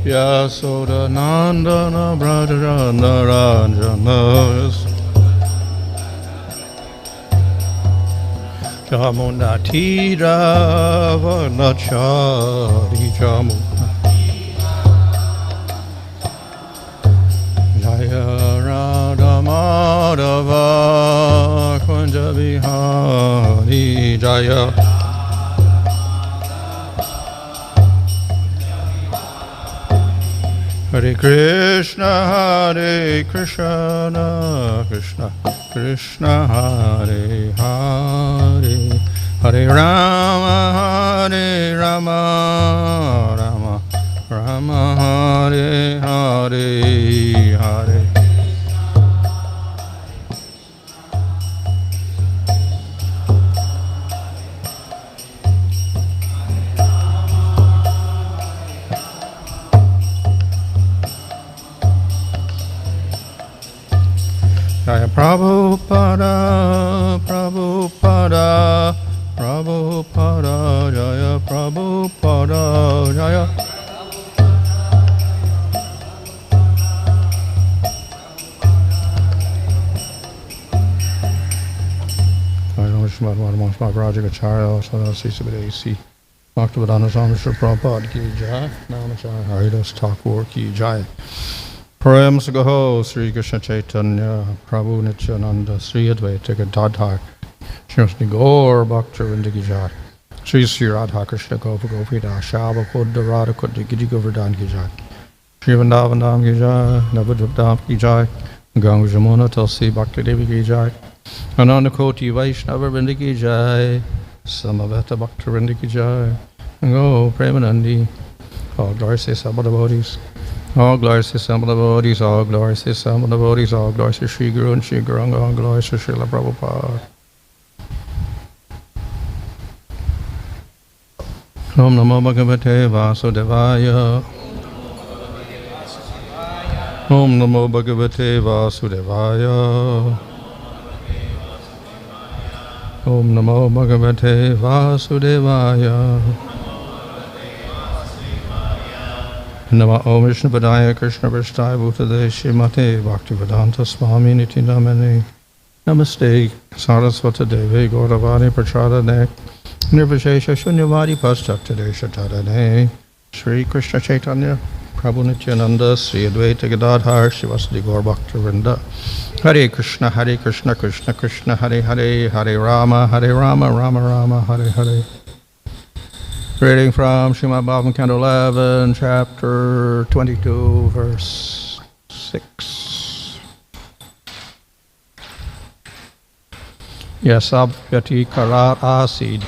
Yasoda Nandana Brajana Ranjana Jamuna Tira Vanachari Jamuna Jaya Radha Madhava Kunja Vihari Jaya Hare Krishna Krishna Krishna Hare Hare Hare Rama Rama Rama Hare Hare Hare Jaya Prabhupada, Prabhupada, Prabhupada, Jaya Prabhupada, Jaya. Vyatikarād, Āsīd, Bhakti-vedanta Prabhupada ki jai, Namacharya Haridas Thakur ki jai. Prem Sagaho, Sri Krishna Chaitanya, Prabhu Nityananda, Sri Vyatikarād, Shri Gaur Bhakta-vrinda ki jai. Sri Sri Radha Krishna Gopa Gopida, Shaba Kodda Radha Kodda Giri Govardhan ki jai. Shri Vrindavan ki jai, Navadvipdam ki jai, Ganga Jamuna Tulsi Bhakti Devi ki jai. Ananda Koti Vaishnava Vrinda ki jai, Samaveta Bhakta Vrinda ki jai. Go Premanandi, all glory to Samad devotees. All glory to Samad devotees, all glory to Samad devotees, all glory to Sri Guru and Sri Guranga, all glory to Srila Prabhupada. Om Namo Bhagavate Vasudevaya. Om Namo Bhagavate Vasudevaya. Om Namo Bhagavate Vasudevaya. Nama Om Vishnu Padaya Krishna Prasthaya Bhutade Śāmyati Bhakti-vedanta Swami Niti Namane Namaste Saraswata Devi Gauravani Prachadane Nirvishesha Shunyavadi Paschatade Shatadane Sri Krishna Chaitanya Prabhu Nityananda Sri Advaita Gadadhar Shivasadi Gaur Bhakta Vrinda Hare Krishna Krishna Krishna Hare Hare Hare Rama Rama Rama Hare Hare. Reading from Śāmā-dame, Canto 11, chapter 22, verse 6. Yāsāṁ vyatikarāt āsīd.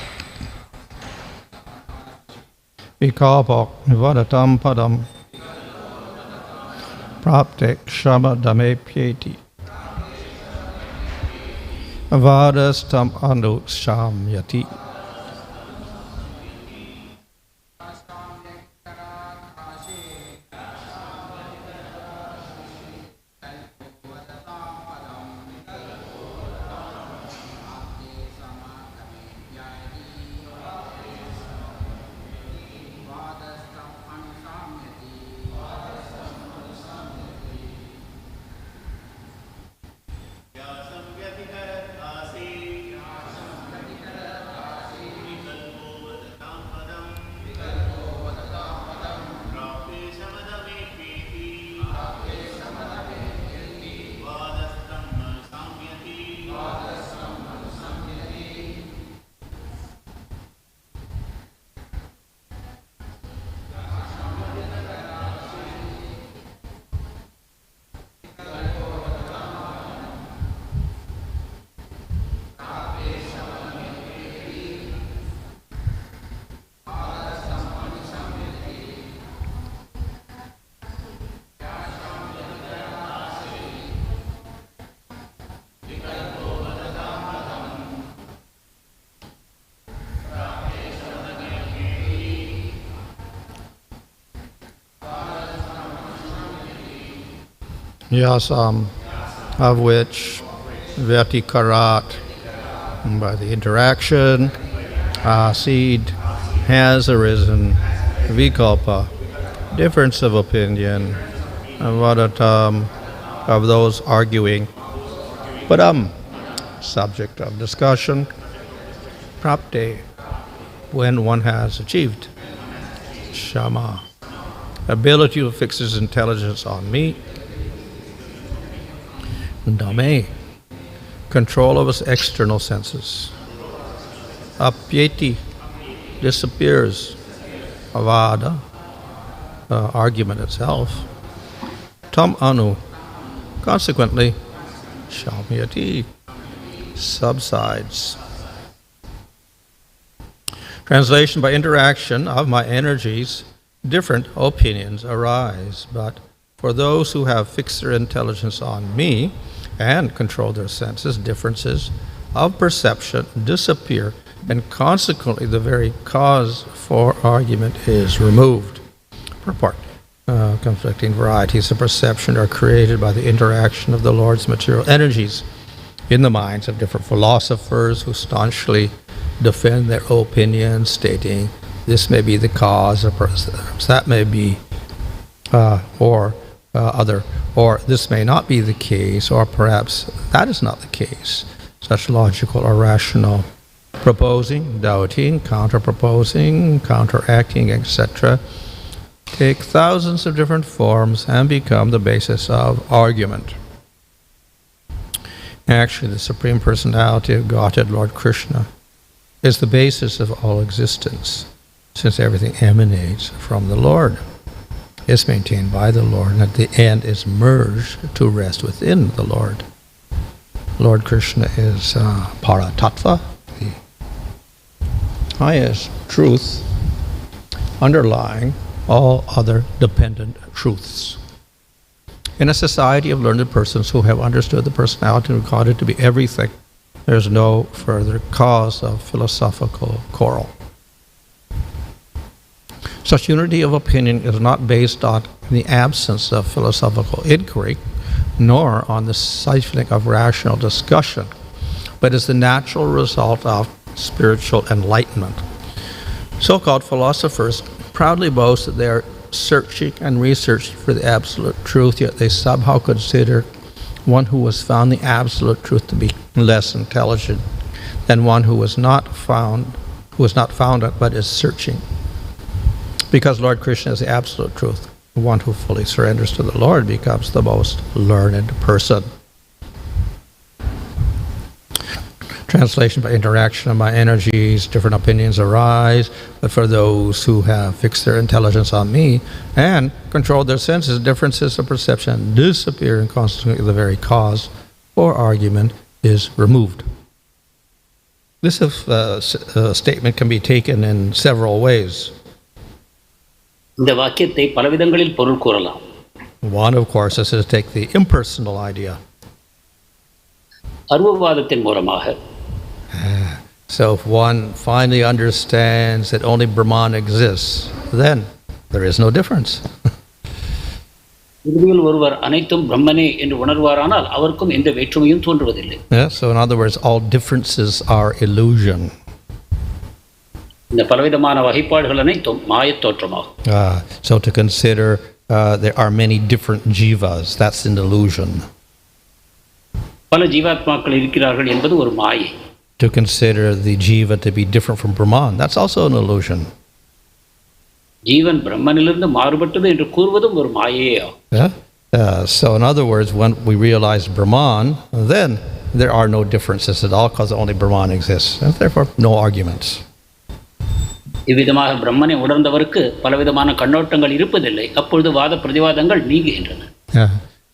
Vikalpo vadatāṁ padam. Prāpte śama-dame pyeti. Vādas tam anu śāmyati. Yāsāṁ, of which vyatikarāt, by the interaction, āsīd, has arisen, vikalpa, difference of opinion, and vadatāṁ, of those arguing. Padam, subject of discussion. Prāpte, when one has achieved. Śama, ability to fix his intelligence on me. Dame, control of his external senses. Apyeti, disappears. Vādaḥ, argument itself. Tam anu, consequently, śāmyati, subsides. Translation: by interaction of my energies, different opinions arise, but for those who have fixed their intelligence on me and control their senses, differences of perception disappear, and consequently the very cause for argument is removed. Purport: conflicting varieties of perception are created by the interaction of the Lord's material energies in the minds of different philosophers who staunchly defend their opinions, stating this may be the cause, or perhaps that may be, or this may not be the case, or perhaps that is not the case. Such logical or rational proposing, doubting, counter-proposing, counteracting, etc., take thousands of different forms and become the basis of argument. Actually, the Supreme Personality of Godhead, Lord Krishna, is the basis of all existence, since everything emanates from the Lord, is maintained by the Lord, and at the end is merged to rest within the Lord. Lord Krishna is paratattva, the highest truth underlying all other dependent truths. In a society of learned persons who have understood the personality and regarded it to be everything, there is no further cause of philosophical quarrel. Such unity of opinion is not based on the absence of philosophical inquiry, nor on the siphoning of rational discussion, but is the natural result of spiritual enlightenment. So-called philosophers proudly boast that they are searching and researching for the absolute truth, yet they somehow consider one who has found the absolute truth to be less intelligent than one who has not found it but is searching. Because Lord Krishna is the absolute truth, one who fully surrenders to the Lord becomes the most learned person. Translation: by interaction of my energies, different opinions arise, but for those who have fixed their intelligence on me and controlled their senses, differences of perception disappear, and consequently the very cause for argument is removed. This statement can be taken in several ways. இந்த வாக்கியத்தை பலவிதங்களில் பொருள் கூறலாம். One, of course, is to take the impersonal idea. அருவவாதத்தின் மூலமாக So if one finally understands that only Brahman exists, then there is no difference. இறுதியில் ஒருவர் அனைத்தும் பிரம்மனே என்று உணர்வாரானால் அவருக்கும் எந்த வேற்றுமையும் தோன்றுவதில்லை. So in other words, all differences are illusion. இந்த பலவிதமான வகைப்பாடுகள் அனைத்தும் மாயத் தோற்றமாகும். So to consider there are many different jivas, that's an illusion. பல ஜீவாத்மாக்கள் இருக்கிறார்கள் என்பது ஒரு மாயை. To consider the jiva to be different from Brahman, that's also an illusion. ஜீவன் பிரம்மனிலிருந்து மாறுபட்டது என்று கூறுவதும் ஒரு மாயையே ஆகும். So in other words, when we realize Brahman, then there are no differences at all because only Brahman exists, and therefore no arguments. இவ்விதமாக பிரம்மனை உணர்ந்தவருக்கு பலவிதமான கண்ணோட்டங்கள் இருப்பதில்லை. அப்பொழுது வாத பிரதிவாதங்கள் நீங்குகின்றன.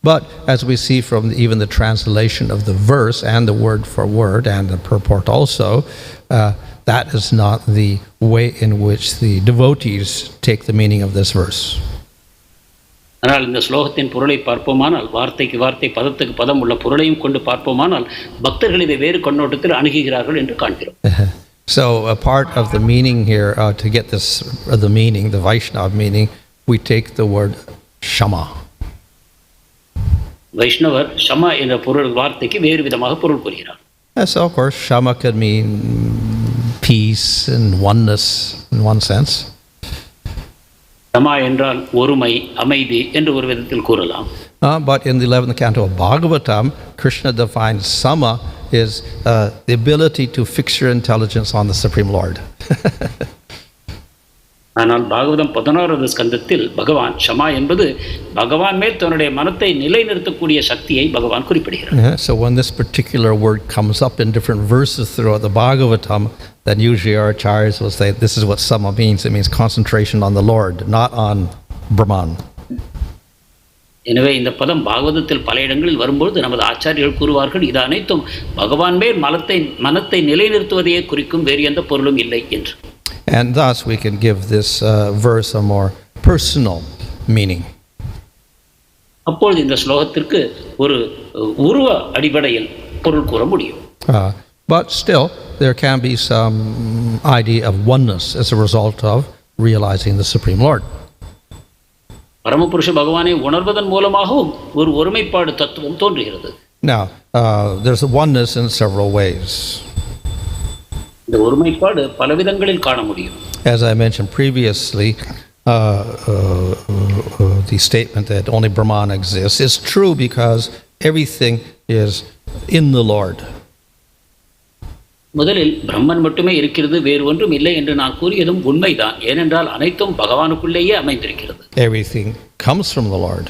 But as we see from even the translation of the verse and the word for word and the purport also, that is not the way in which the devotees take the meaning of this verse. ஆனால் இந்த ஸ்லோகத்தின் பொருளை பார்ப்போமானால், வார்த்தைக்கு வார்த்தை பதத்துக்கு பதம் உள்ள பொருளையும் கொண்டு பார்ப்போமானால், பக்தர்கள் இதை வேறு கண்ணோட்டத்தில் அணுகுகிறார்கள் என்று காண்கிறோம். So a part of the meaning here, to get this, the meaning, the Vaishnava meaning, we take the word shama. வைஷ்ணவர் ஷமா என்ற பொருள் வார்த்தைக்கு வேறு விதமாக பொருள் கூறுகிறார். So of course, shama could mean peace and oneness in one sense. ஷமா என்றால் ஒருமை, அமைதி என்று ஒரு விதத்தில் கூறலாம். But in the 11th canto of Bhagavatam, Krishna defines sama is the ability to fix your intelligence on the Supreme Lord. ஆனால் பாகவதம் 16வது ஸ்கந்தத்தில் பகவான் ஷமா என்பது பகவான் மேல் தன்னுடைய மனத்தை நிலைநிறுத்தக்கூடிய சக்தியை பகவான் குறிப்பிடுகிறார். So when this particular word comes up in different verses throughout the Bhagavatam, then usually our acharyas will say this is what sama means. It means concentration on the Lord, not on Brahman. எனவே இந்த பதம் பாகவதத்தில் பல இடங்களில் வரும்போது நமது ஆச்சாரியர்கள் கூறுவார்கள் இது அனைத்தும் பகவான் மேல் மனத்தை நிலைநிறுத்துவதையே குறிக்கும், வேறு எந்த பொருளும் இல்லை என்று. And thus we can give this verse a more personal meaning. அப்பொழுது இந்த ஸ்லோகத்திற்கு ஒரு உருவ அடிப்படையில் பொருள் கூற முடியும். But still there can be some idea of oneness as a result of realizing the Supreme Lord. பரமபுருஷ பகவானை உணர்வதன் மூலமாகவும் ஒரு ஒருமைப்பாடு தத்துவம் தோன்றுகிறது. Now there's a oneness in several ways. இந்த ஒருமைப்பாடு பல விதங்களில் காண முடியும். As I mentioned previously, the statement that only Brahman exists is true because everything is in the Lord. முதலில் பிரம்மன் மட்டுமே இருக்கிறது, வேறு ஒன்றும் இல்லை என்று நான் கூறியதும் உண்மைதான். ஏனென்றால் அனைத்தும் பகவானுக்குள்ளேயே அமைந்திருக்கிறது. Everything comes from the Lord.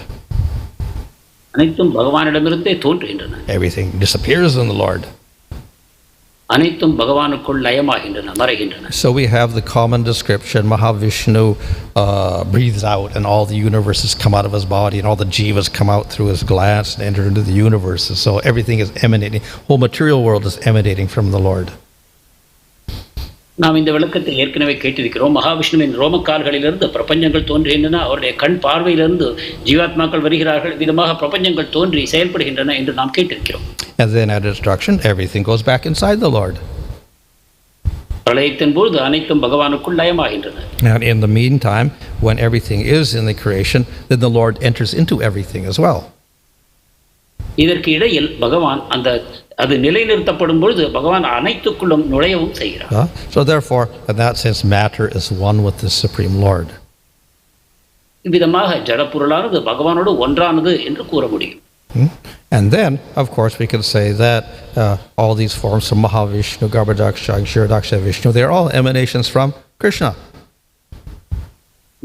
அனைத்தும் பகவானிடமிருந்தே தோன்றுகின்றன. Everything disappears in the Lord. அனைத்தும் பகவானுக்குள் லயமாகின்றன, மறைகின்றன. So we have the common description, Mahavishnu breathes out and all the universes come out of his body and all the jivas come out through his glands and enter into the universes. So everything is emanating, whole material world is emanating from the Lord. நாம் இந்த விளக்கத்தை ஏற்கனவே கேட்டிருக்கிறோம். மகாவிஷ்ணுவின் ரோமக்கால்களிலிருந்து பிரபஞ்சங்கள் தோன்றுகின்றன, அவருடைய கண் பார்வையிலிருந்து ஜீவாத்மாக்கள் வருகிறார்கள், விதமாக பிரபஞ்சங்கள் தோன்றி செயல்படுகின்றன என்று நாம் கேட்டிருக்கிறோம். And then at destruction, everything goes back inside the Lord. பிரளயத்தின் போது அனைத்தும் பகவானுக்குள் லயமாகின்றன. And in the meantime, when everything is in the creation, then the Lord enters into everything as well. இதற்கு இடையில் பகவான் அது நிலைநிறுத்தப்படும் பொழுது பகவான் அனைத்துக்குள்ளும் நுழையவும் செய்கிறார். So therefore, in that sense, matter is one with the Supreme Lord. இவ்விதமாக ஜடப்பொருளானது பகவானோடு ஒன்றானது என்று கூற முடியும். And then, of course, we can say that all these forms from Mahavishnu, Garbhodaksha, Kshirodaksha, Vishnu, they are all emanations from Krishna.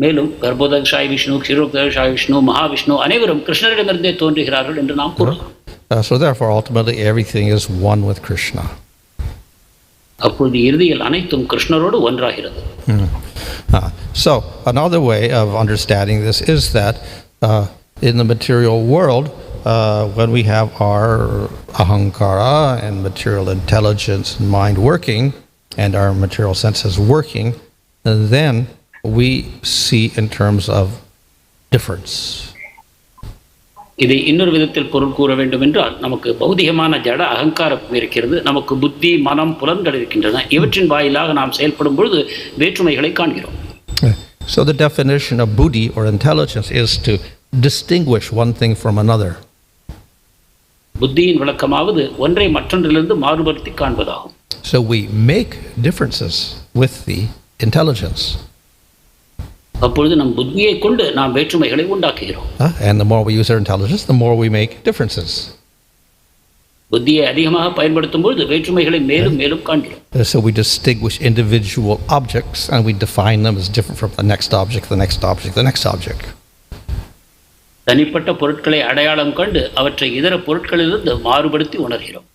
மேலும் கர்ப்போதக்ஷாய் விஷ்ணு, க்ஷீரோதக்ஷாய் விஷ்ணு, மகாவிஷ்ணு அனைவரும் கிருஷ்ணரிடமிருந்தே தோன்றுகிறார்கள் என்று நாம் கூறலாம். So therefore, ultimately, everything is one with Krishna. அப்பொழுது இறுதியில் அனைத்தும் கிருஷ்ணரோடு ஒன்றாகிறது. So another way of understanding this is that in the material world, when we have our ahankara and material intelligence and mind working, and our material senses working, then we see in terms of difference. இதை இன்னொரு விதத்தில் பொருள் கூற வேண்டும் என்றால் நமக்கு பௌதிகமான ஜட அகங்காரம் இருக்கிறது, நமக்கு புத்தி, மனம், புலன்கள் இருக்கின்றன. இவற்றின் வாயிலாக நாம் செயல்படும் பொழுது வேற்றுமைகளை காண்கிறோம். So the definition of buddhi or intelligence is to distinguish one thing from another. புத்தியின் விளக்கமாவது ஒன்றை மற்றொன்றிலிருந்து மாறுபடுத்தி காண்பதாகும். So we make differences with the intelligence. அப்பொழுது நம் புத்தியை கொண்டு நாம் வேற்றுமைகளை உண்டாக்குகிறோம். And the more we use our intelligence, the more we make differences. புத்தியை அதிகமாக பயன்படுத்தும் பொழுது வேற்றுமைகளை மேலும் மேலும் காண்கிறோம். So we distinguish individual objects and we define them as different from the next object, the next object, the next object. தனிப்பட்ட பொருட்களை அடையாளம் கண்டு அவற்றை இதர பொருட்களிலிருந்து மாறுபடுத்தி உணர்கிறோம்.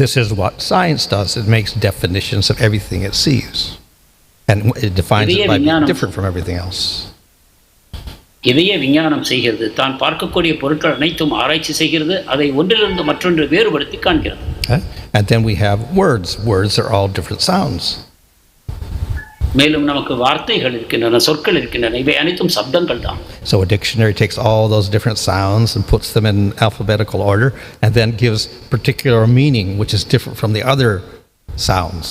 This is what science does. It makes definitions of everything it sees. And it defines it by being different from everything else. இதையே விஞ்ஞானம் செய்கிறது. தான் பார்க்கக்கூடிய பொருட்கள் அனைத்தும் ஆராய்ச்சி செய்கிறது, அதை ஒன்றிலிருந்து மற்றொன்று வேறுபடுத்தி காண்கிறது. And then we have words. Words are all different sounds. மேலும் நமக்கு வார்த்தைகள் இருக்கின்றன, சொற்கள் இருக்கின்றன, இவை அனைத்தும் சப்தங்கள் தான். So a dictionary takes all those different sounds and puts them in alphabetical order and then gives particular meaning which is different from the other sounds.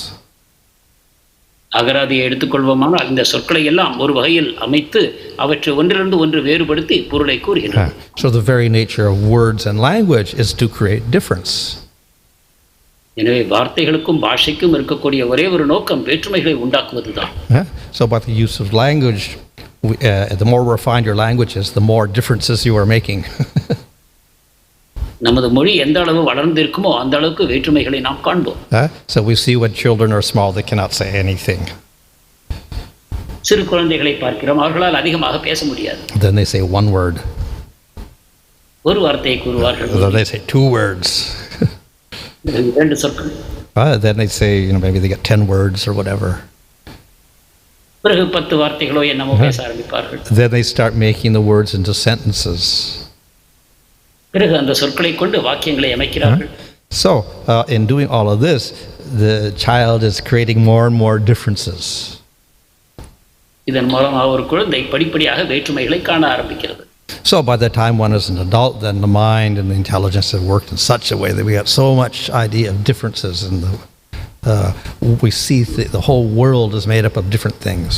அகராதியை எடுத்துக்கொள்வோமானால் இந்த சொற்களை எல்லாம் ஒரு வகையில் அமைத்து அவற்றை ஒன்றிலிருந்து ஒன்று வேறுபடுத்தி பொருளை கூறுகின்றன. So the very nature of words and language is to create difference. எனவே வார்த்தைகளுக்கும் பாஷைக்கும் இருக்கக்கூடிய ஒரே ஒரு நோக்கம் வேற்றுமைகளை உண்டாக்குவதுதான். So by the use of language, the more refined your language is, the more differences you are making. நமது மொழி எந்த அளவு வளர்ந்திருக்குமோ அந்த அளவுக்கு வேற்றுமைகளை நாம் காண்போம். So we see when children are small, they cannot say anything. சிறு குழந்தைகளை பார்க்கிறோம், அவர்களால் அதிகமாக பேச முடியாது. Then they say one word. ஒரு வார்த்தையை கூறுவார்கள். Then they say two words. இரண்டு சொற்கள். Then they say, maybe they get 10 words or whatever. பிறகு 10 வார்த்தைகளோ என்னமோ பேச ஆரம்பிப்பார்கள். Then they start making the words into sentences. பிறகு அந்த சொற்களை கொண்டு வாக்கியங்களை அமைக்கிறார்கள். So, in doing all of this, the child is creating more and more differences. இதன் மூலமாக ஒரு குழந்தை படிப்படியாக வேற்றுமைகளை காண ஆரம்பிக்கிறது. So by the time one is an adult, then the mind and the intelligence have worked in such a way that we got so much idea of differences, and we see the whole world is made up of different things.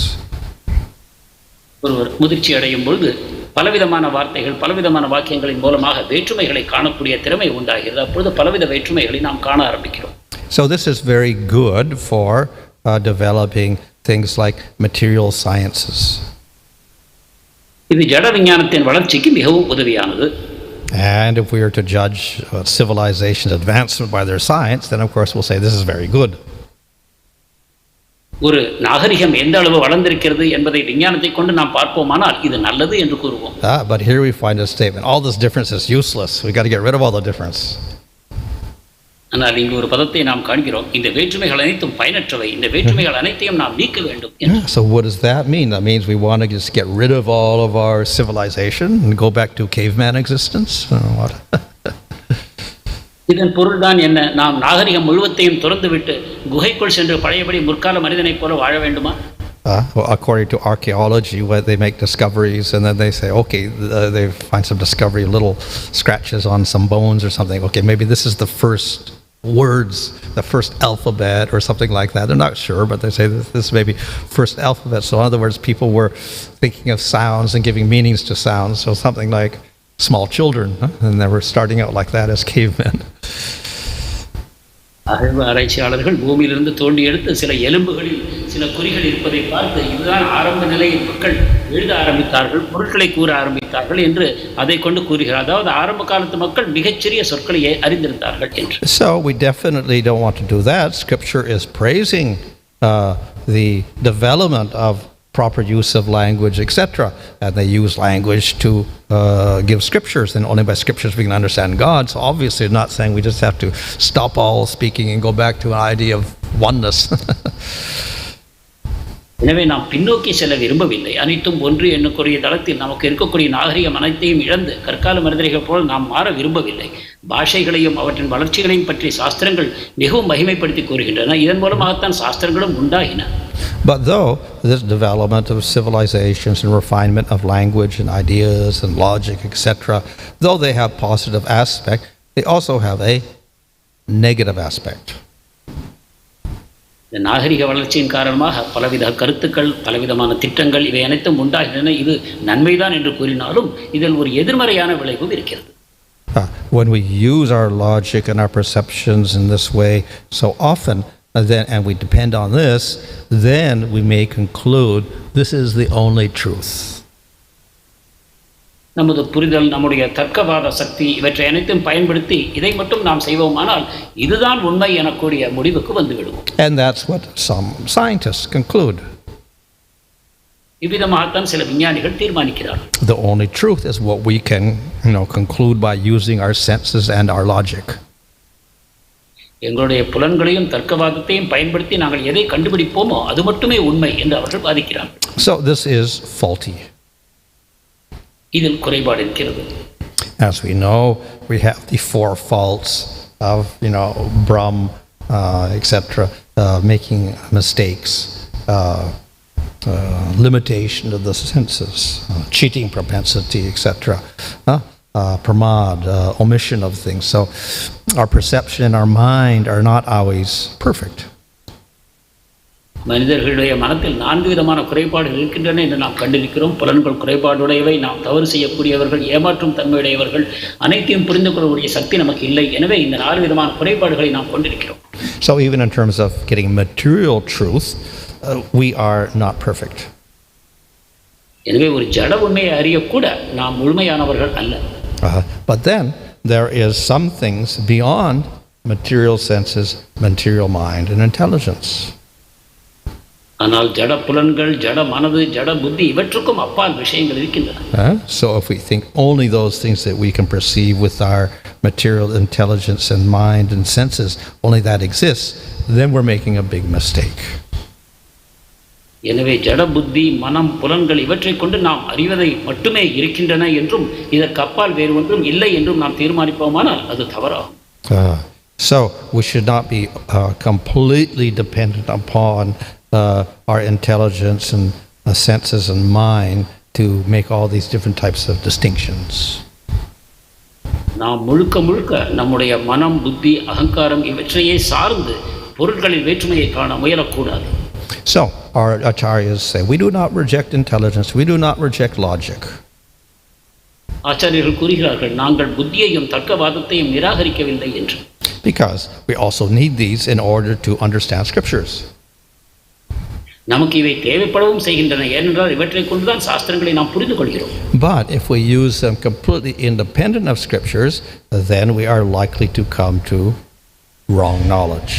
ஒருவர் முதிர்ச்சி அடையும் பொழுது பலவிதமான வார்த்தைகள் பலவிதமான வாக்கியங்களின் மூலமாக வேற்றுமைகளை காணக்கூடிய திறமை உண்டாகிறது. அப்பொழுது பலவித வேற்றுமைகளை நாம் காண ஆரம்பிக்கிறோம். So this is very good for developing things like material sciences. இது ஜட விஞ்ஞானத்தின் வளர்ச்சிக்கு மிகவும் உதவியானது. And if we are to judge civilization's advancement by their science, then of course we'll say this is very good. ஒரு நாகரிகம் எந்த அளவு வளர்ந்திருக்கிறது என்பதை விஞ்ஞானத்தை கொண்டு நாம் பார்ப்போமானால் இது நல்லது என்று கூறுவோம். But here we find a statement, all this difference is useless. We got to get rid of all the difference. ஆனால் இங்கு ஒரு பதத்தை நாம் காண்கிறோம், இந்த வேற்றுமைகள் அனைத்தும் பயனற்றவை, இந்த வேற்றுமைகள் அனைத்தையும் நாம் நீக்க வேண்டும். So what does that mean? That means we want to just get rid of all of our civilization and go back to caveman existence? What? இதன் பொருள்தான் என்ன? நாம் நாகரிகம் முழுவதையும் துறந்துவிட்டு குகைக்குள் சென்று பழையபடி முற்கால மனிதனைப் போல வாழ வேண்டுமா? According to archaeology, where they make discoveries and then they say, okay, they find some discovery, little scratches on some bones or something. Okay, maybe this is the first words, the first alphabet or something like that. They're not sure, but they say this may be first alphabet. So in other words, people were thinking of sounds and giving meanings to sounds. So something like small children, and they were starting out like that as cavemen. ஆராய்ச்சியாளர்கள் பூமியிலிருந்து தோண்டி எடுத்து சில எலும்புகளில் சில குறிகள் இருப்பதை பார்த்து இதுதான் ஆரம்ப நிலையில் மக்கள் எழுத ஆரம்பித்தார்கள், பொருட்களை கூற ஆரம்பித்தார்கள் என்று அதை கொண்டு கூறுகிறார். அதாவது ஆரம்ப காலத்து மக்கள் மிகச்சிறிய சொற்களையே அறிந்திருந்தார்கள் என்று. So we definitely don't want to do that. Scripture is praising the development of proper use of language, etc. And they use language to give scriptures, and only by scriptures we can understand God. So obviously not saying we just have to stop all speaking and go back to an idea of oneness. எனவே நாம் பின்னோக்கி செல்ல விரும்பவில்லை. அனைத்தும் ஒன்று எண்ணக்கூடிய தளத்தில் நமக்கு இருக்கக்கூடிய நாகரிகம் அனைத்தையும் இழந்து கற்கால மனிதர்கள் போல் நாம் மாற விரும்பவில்லை. பாஷைகளையும் அவற்றின் வளர்ச்சிகளையும் பற்றி சாஸ்திரங்கள் மிகவும் மகிமைப்படுத்தி கூறுகின்றன. இதன் மூலமாகத்தான் சாஸ்திரங்களும் உண்டாகின. But though this development of civilizations and refinement of language and ideas and logic, etc., though they have positive aspect, they also have a negative aspect. இந்த நாகரிக வளர்ச்சியின் காரணமாக பலவித கருத்துக்கள் பலவிதமான திட்டங்கள் இவை அனைத்தும் உண்டாகின்றன. இது நன்மைதான் என்று கூறினாலும் இதில் ஒரு எதிர்மறையான விளைவும் இருக்கிறது. When we use our logic and our perceptions in this way so often, and we depend on this, then we may conclude this is the only truth. நமது புரிதல் நம்முடைய தர்க்கவாத சக்தி இவற்றை அனைத்தும் பயன்படுத்தி இதை மட்டும் நாம் செய்வோமானால் இதுதான் உண்மை எனக்கூடிய முடிவுக்கு வந்துவிடுவோம். And that's what some scientists conclude. இவ்விதமாகத்தான் சில விஞ்ஞானிகள் தீர்மானிக்கிறார்கள். The only truth is what we can, conclude by using our senses and our logic. எங்களுடைய புலன்களையும் தர்க்கவாதத்தையும் பயன்படுத்தி நாங்கள் எதை கண்டுபிடிப்போமோ அது மட்டுமே உண்மை என்று அவர்கள் வாதிக்கிறார்கள். So this is faulty. இதில் குறைபாடு இருக்கிறது. As we know, we have the four faults of, Brahm, etc., making mistakes, limitation of the senses, cheating propensity, etc., pramad, omission of things. So our perception and our mind are not always perfect. மனிதர்களுடைய மனத்தில் 4 விதமான குறைபாடுகள் இருக்கின்றன என்று நாம் கண்டிருக்கிறோம். புலன்கள் குறைபாடுடையவை, நாம் தவறு செய்யக்கூடியவர்கள், ஏமாற்றும் தன்மையுடையவர்கள், அனைத்தையும் புரிந்து கொள்ளக்கூடிய சக்தி நமக்கு இல்லை. எனவே இந்த 4 விதமான குறைபாடுகளை நாம் கொண்டிருக்கிறோம். So even in terms of getting material truth, we are not perfect. எனவே ஒரு ஜட உண்மையை அறியக்கூட நாம் முழுமையானவர்கள் அல்ல. But then there is some things beyond material senses, material mind, and intelligence. ஆனால் ஜட புலன்கள், ஜட மனது, ஜட புத்தி இவற்றுக்கும் அப்பால் விஷயங்கள் இருக்கின்றன. So if we think only those things that we can perceive with our material intelligence and mind and senses, only that exists, then we're making a big mistake. எனவே ஜட புத்தி, மனம், புலன்கள் இவற்றை கொண்டு நாம் அறிவதை மட்டுமே இருக்கின்றன என்றும் இதற்கு அப்பால் வேறு ஒன்றும் இல்லை என்றும் நாம் தீர்மானிப்போமானால் அது தவறாகும். So we should not be completely dependent upon our intelligence and senses and mind to make all these different types of distinctions. நாம் முழுக்க நம்முடைய மனம், புத்தி, அகங்காரம் இவற்றையே சார்ந்து பொருட்களின் வேற்றுமையை காண முயலக்கூடாது. So our acharyas say we do not reject intelligence, we do not reject logic. ஆச்சாரியர்கள் கூறுகிறார்கள், நாங்கள் புத்தியையும் தர்க்கவாதத்தையும் நிராகரிக்கவில்லை என்று. Because we also need these in order to understand scriptures. நமக்கு இவை தேவைப்படவும் செய்கின்றன, ஏனென்றால் இவற்றை கொண்டுதான் சாஸ்திரங்களை நாம் புரிந்து கொள்கிறோம். But if we use them completely independent of scriptures, then we are likely to come to wrong knowledge.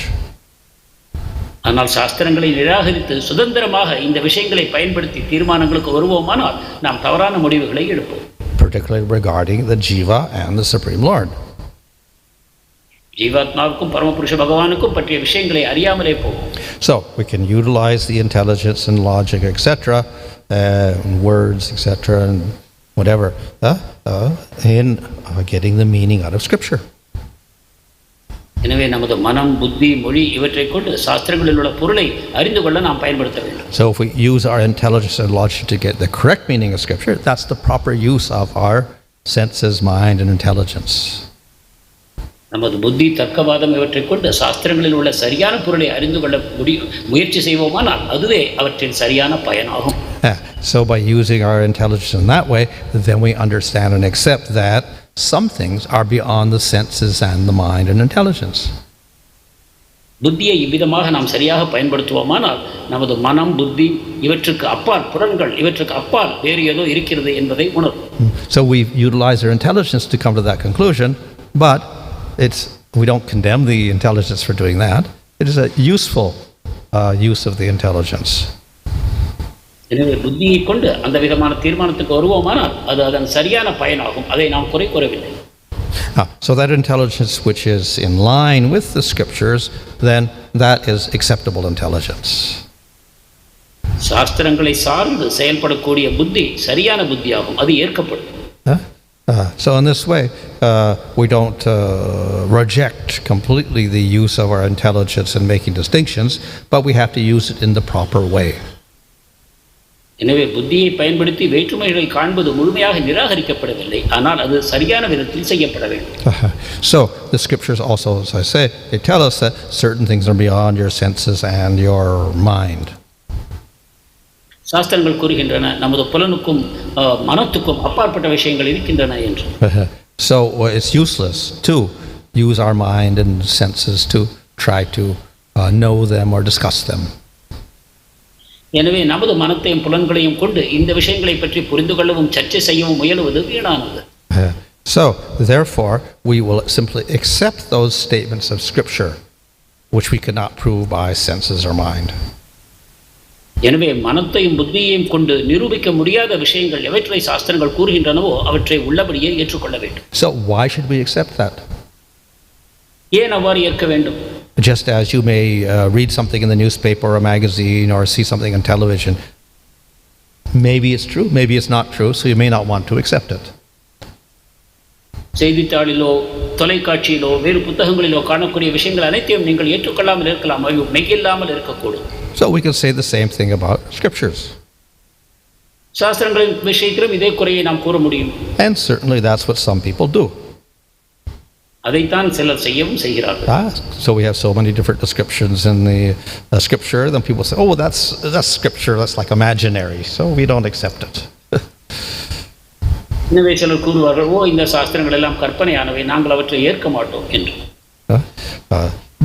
ஆனால் சாஸ்திரங்களை நிராகரித்து சுதந்திரமாக இந்த விஷயங்களை பயன்படுத்தி தீர்மானங்களுக்கு வருவோமானால் நாம் தவறான முடிவுகளை எடுப்போம். Particularly regarding the jiva and the Supreme Lord. ஜீவாத்மாவுக்கும் பரமபுருஷ பகவானுக்கும் பற்றிய விஷயங்களை அறியாமலே போவோம். So we can utilize the intelligence and logic, etc., words, etc., and whatever, in getting the meaning out of Scripture. எனவே நமது மனம், புத்தி, மொழி இவற்றை கொண்டு சாஸ்திரங்களில் உள்ள பொருளை அறிந்து கொள்ள நாம் பயன்படுத்த வேண்டும். So if we use our intelligence and logic to get the correct meaning of Scripture, that's the proper use of our senses, mind, and intelligence. நமது புத்தி, தர்க்கவாதம் இவற்றை கொண்டு சாஸ்திரங்களில் உள்ள சரியான பொருளை அறிந்து கொள்ள முயற்சி செய்வோமானால் அதுவே அவற்றின் சரியான பயனாகும். So by using our intelligence in that way, then we understand and accept that some things are beyond the senses and the mind and intelligence. புத்தியை இவ்விதமாக நாம் சரியாக பயன்படுத்துவோமானால் நமது மனம், புத்தி இவற்றுக்கு அப்பால், புலன்கள் இவற்றுக்கு அப்பால் வேறு ஏதோ இருக்கிறது என்பதை உணர்வோம். So we utilize our intelligence to come to that conclusion, but we don't condemn the intelligence for doing that. It is a useful use of the intelligence. எனவே புத்தியை கொண்டு அந்த விதமான தீர்மானத்துக்கு வருவோமானால் அது அதன் சரியான பயனாகும். அதை நாம் குறை கூறவில்லை. So that intelligence which is in line with the scriptures, then that is acceptable intelligence. சாஸ்திரங்களை சார்ந்து செயல்படக்கூடிய புத்தி சரியான புத்தியாகும். அது ஏற்கப்படும். So in this way, we don't reject completely the use of our intelligence in making distinctions, but we have to use it in the proper way. எனவே புத்தியை பயன்படுத்தி வேற்றுமைகளை காண்பது முழுமையாக நிராகரிக்கப்படவில்லை, ஆனால் அது சரியான விதத்தில் செய்யப்பட வேண்டும். So the scriptures also, as I say, they tell us that certain things are beyond your senses and your mind. சாஸ்திரங்கள் கூறுகின்றன நமது புலனுக்கும் மனத்துக்கும் அப்பாற்பட்ட விஷயங்கள் இருக்கின்றன என்று. So it's useless to use our mind and senses to try to know them or discuss them. எனவே நமது மனத்தையும் புலன்களையும் கொண்டு இந்த விஷயங்களை பற்றி புரிந்து கொள்ளவும் சர்ச்சை செய்யவும் முயலுவது வீணானது. So therefore we will simply accept those statements of scripture which we cannot prove by senses or mind. எனவே மனத்தையும் புத்தியையும் கொண்டு நிரூபிக்க முடியாத விஷயங்கள் எவற்றை சாஸ்திரங்கள் கூறுகின்றனவோ அவற்றை உள்ளபடியே ஏற்றுக்கொள்ள வேண்டும். So why should we accept that? ஏன் அவ்வாறு ஏற்க வேண்டும்? Just as you may read something in the newspaper or a magazine or see something on television, maybe it's true, maybe it's not true, so you may not want to accept it. செய்தித்தாளிலோ தொலைக்காட்சியிலோ வேறு புத்தகங்களிலோ காணக்கூடிய விஷயங்கள் அனைத்தையும் நீங்கள் ஏற்றுக்கொள்ளாமல் இருக்கலாம், அவை மெய்யில்லாமல் இருக்கக்கூடும். So we can say the same thing about scriptures. சாஸ்திரங்களின் விஷயத்திலும் இதே குறையை நாம் கூற முடியும். And certainly that's what some people do. அதைத்தான் சிலர் செய்யவும் செய்கிறார்கள். So we have so many different descriptions in the scripture, then people say, oh, that's scripture, that's like imaginary, so we don't accept it. எனவே சிலர் கூறுவார்கள், ஓ இந்த சாஸ்திரங்கள் எல்லாம் கற்பனையானவை, நாங்கள் அவற்றை ஏற்க மாட்டோம் என்று.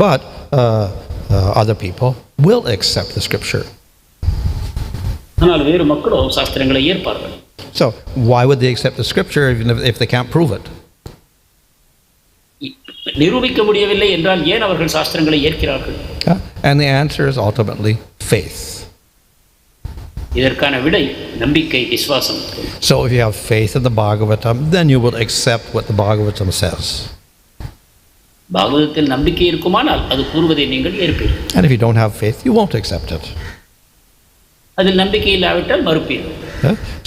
But other people will accept the scripture. ஆனால் வேறு மக்களோ சாஸ்திரங்களை ஏற்பார்கள். So why would they accept the scripture even if they can't prove it? நிரூபிக்க முடியவில்லை என்றால் ஏன் அவர்கள் சாஸ்திரங்களை ஏற்கிறார்கள்? And the answer is ultimately faith. இதற்கான விடை நம்பிக்கை, விசுவாசம். So if you have faith in the Bhagavatam, then you will accept what the Bhagavatam says. பாகவதத்தில் நம்பிக்கை இருக்குமானால் அது கூறுவதை நீங்கள் ஏற்பீர்கள். And if you don't have faith, you won't accept it. அதில் நம்பிக்கை இல்லாவிட்டால் மறுப்பீர்கள்.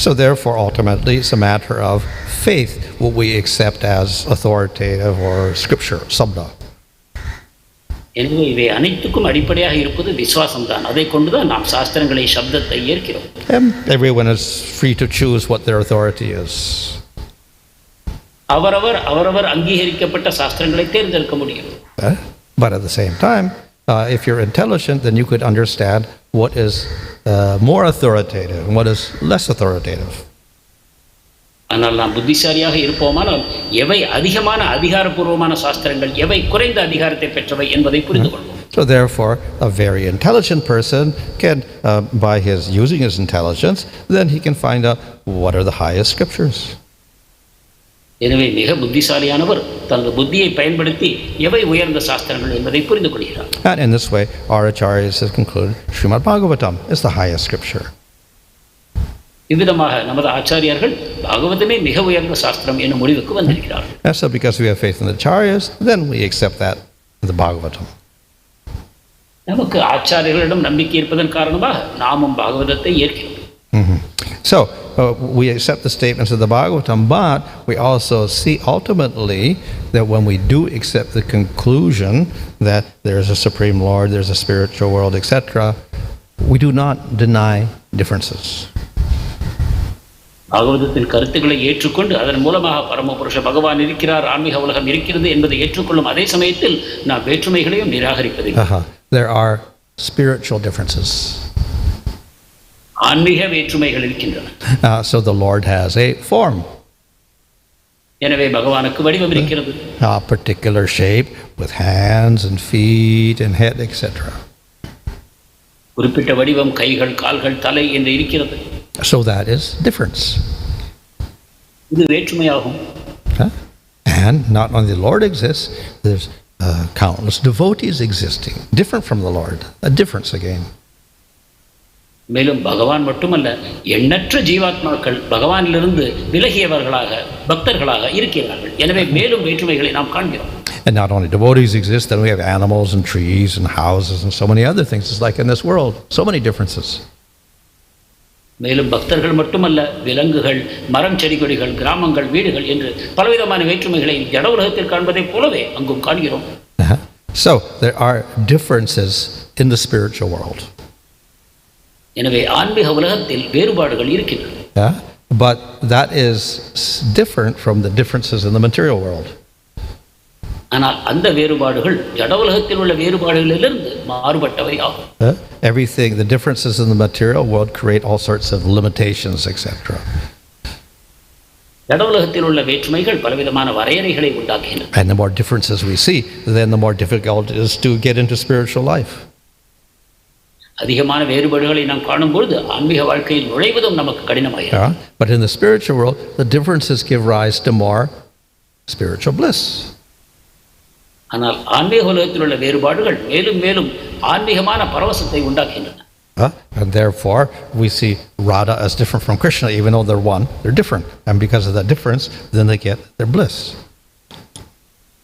So therefore, ultimately, it's a matter of faith, what we accept as authoritative or scripture, sabda. எனவே இவை அனைத்துக்கும் அடிப்படையாக இருப்பது விசுவாசம் தான். அதை கொண்டுதான் நாம் சாஸ்திரங்களை, சப்தத்தை ஏற்கிறோம். And everyone is free to choose what their authority is. அவரவர் அங்கீகரிக்கப்பட்ட சாஸ்திரங்களை தேர்ந்தெடுக்க முடியும். But at the same time, if you're intelligent, then you could understand what is more authoritative and what is less authoritative. ஆனால் நாம் புத்திசாலியாக இருப்போமானால் எவை அதிகமான அதிகாரப்பூர்வமான சாஸ்திரங்கள், எவை குறைந்த அதிகாரத்தை பெற்றவை என்பதை புரிந்து கொள்வோம். So therefore, a very intelligent person can, by using his intelligence, then he can find out what are the highest scriptures. எனவே மிக புத்திசாலியானவர் தனது புத்தியை பயன்படுத்தி எவை உயர்ந்த சாஸ்திரங்கள் என்பதை புரிந்து கொள்கிறார். And in this way, our acharyas have concluded Srimad Bhagavatam is the highest scripture. இவ்விதமாக நமது ஆச்சாரியர்கள் பாகவதமே மிக உயர்ந்த சாஸ்திரம் என்னும் முடிவுக்கு வந்திருக்கிறார்கள். And so because we have faith in the acharyas, then we accept that in the Bhagavatam. நமக்கு ஆச்சாரியர்களிடம் நம்பிக்கை இருப்பதன் காரணமாக நாமும் பாகவதத்தை ஏற்கிறோம். So we accept the statements of the Bhagavatam, but we also see ultimately that when we do accept the conclusion that there is a Supreme Lord, there's a spiritual world, etc., we do not deny differences. பாகவதத்தின் கருத்துக்களை ஏற்றுக்கொண்டு அதன் மூலமாக பரமபுருஷ பகவான் இருக்கிறார், ஆன்மீக உலகம் இருக்கிறது என்பதை ஏற்றுக்கொள்ளும் அதே சமயத்தில் நாம் வேற்றுமைகளையும் நிராகரிப்பதில்லை. There are spiritual differences. ஆன்மீக வேற்றுமைகள் இருக்கின்றன. So the Lord has a form. எனவே பகவானுக்கு வடிவம் இருக்கிறது. A particular shape with hands and feet and head, etc. குறிப்பிட்ட வடிவம், கைகள், கால்கள், தலை என்று இருக்கிறது. So that is difference. இது வேற்றுமையாகும். And not only the Lord exists, there's countless devotees existing, different from the Lord. A difference again. மேலும் பகவான் மட்டுமல்ல, எண்ணற்ற ஜீவாத்மாக்கள் பகவானிலிருந்து விலகியவர்களாக, பக்தர்களாக இருக்கிறார்கள். எனவே மேலும் வேற்றுமைகளை நாம் காண்கிறோம். And not only devotees exist, then we have animals and trees and houses and so many other things. It's like in this world, so many differences. மேலும் பக்தர்கள் மட்டுமல்ல, விலங்குகள், மரம், செடி கொடிகள், கிராமங்கள், வீடுகள் என்று பலவிதமான வேற்றுமைகளை ஜட உலகத்தில் காண்பதைப் போலவே அங்கும் காண்கிறோம். So there are differences in the spiritual world. எனவே ஆன்மீக உலகத்தில் வேறுபாடுகள் இருக்கின்றன. But that is different from the differences in the material world. ஆனால் அந்த வேறுபாடுகள் ஜட உலகத்தில் உள்ள வேறுபாடுகளிலிருந்து மாறுபட்டவை ஆகும். Everything, the differences in the material world create all sorts of limitations, etc. ஜட உலகத்தில் உள்ள வேற்றுமைகள் பலவிதமான வரையறைகளை உண்டாக்குகின்றன. And the more differences we see, then the more difficult it is to get into spiritual life. அதிகமான வேறுபாடுகளை நாம் காணும்போது ஆன்மீக வாழ்க்கையில் நுழைவதும் நமக்கு கடினமாகிறது. But in the spiritual world, the differences give rise to more spiritual bliss. ஆனால் ஆன்மீக உலகத்தில் உள்ள வேறுபாடுகள் மேலும் மேலும் ஆன்மீகமான பரவசத்தை உண்டாக்குகின்றன. And therefore, we see Radha as different from Krishna, even though they're one, they're different. And because of that difference, then they get their bliss.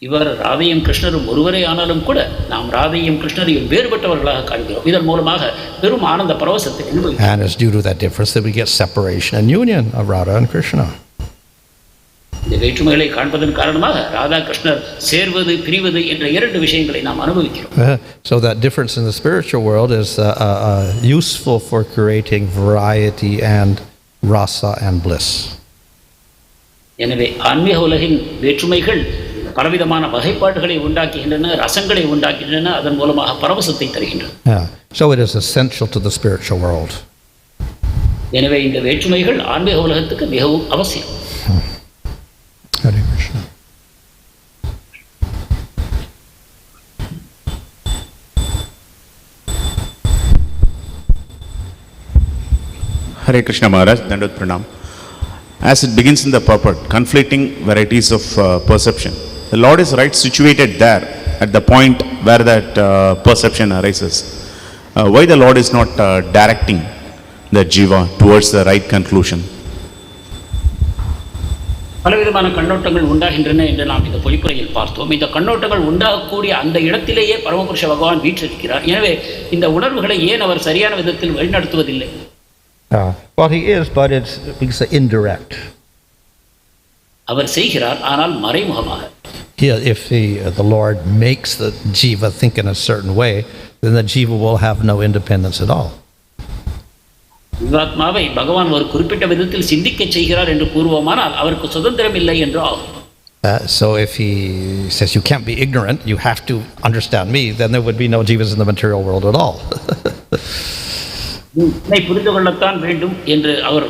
இவர் ராதையும் கிருஷ்ணரும் ஒருவரே ஆனாலும் கூட நாம் ராதையும் கிருஷ்ணரையும் வேறுபட்டவர்களாக காண்கிறோம். இதன் மூலமாக பெரும் ஆனந்த பரவசத்தை அனுபவிக்கிறோம். And it's due to that difference that we get separation and union of Radha and Krishna. இந்த வேற்றுமைகளை காண்பதன் காரணமாக ராதா கிருஷ்ணர் சேர்வது, பிரிவது என்ற இரண்டு விஷயங்களை நாம் அனுபவிக்கிறோம். So that difference in the spiritual world is useful for creating variety and rasa and bliss. எனவே ஆன்மீக உலகின் வேற்றுமைகள் பலவிதமான வகைப்பாடுகளை உண்டாக்குகின்றன, ரசங்களை உண்டாக்குகின்றன, அதன் மூலமாக பரவசத்தை தருகின்றன. So it is essential to the spiritual world. எனவே இந்த வேற்றுமைகள் ஆன்மீக உலகத்துக்கு மிகவும் அவசியம். Hare Krishna. Hare Krishna Maharaj, Dandavat Pranam. As it begins in the purport, conflicting varieties of perception. The Lord is right situated there at the point where that perception arises. Why the Lord is not directing the jiva towards the right conclusion? பலவிதமான கண்ணோட்டங்கள் உண்டாகின்றன என்று நாம் இந்த பொழிப்புரையில் பார்த்தோம். இந்த கண்ணோட்டங்கள் உண்டாகக்கூடிய அந்த இடத்திலேயே பரமபுருஷ பகவான் வீற்றிருக்கிறார். எனவே இந்த உணர்வுகளை ஏன் அவர் சரியான விதத்தில் வழிநடத்துவதில்லை? Well, he is, but it's indirect. அவர் செய்கிறார், ஆனால் மறைமுகமாக. If the Lord makes the jiva think in a certain way, then the jiva will have no independence at all. ஜீவாத்மாவை பகவான் ஒரு குறிப்பிட்ட விதத்தில் சிந்திக்க செய்கிறார் என்று கூறுவோமானால் அவருக்கு சுதந்திரம் இல்லை என்று ஆகும். So if he says you can't be ignorant, you have to understand me, then there would be no jivas in the material world at all. என்னை புரிந்து கொள்ளத்தான் வேண்டும் என்று அவர்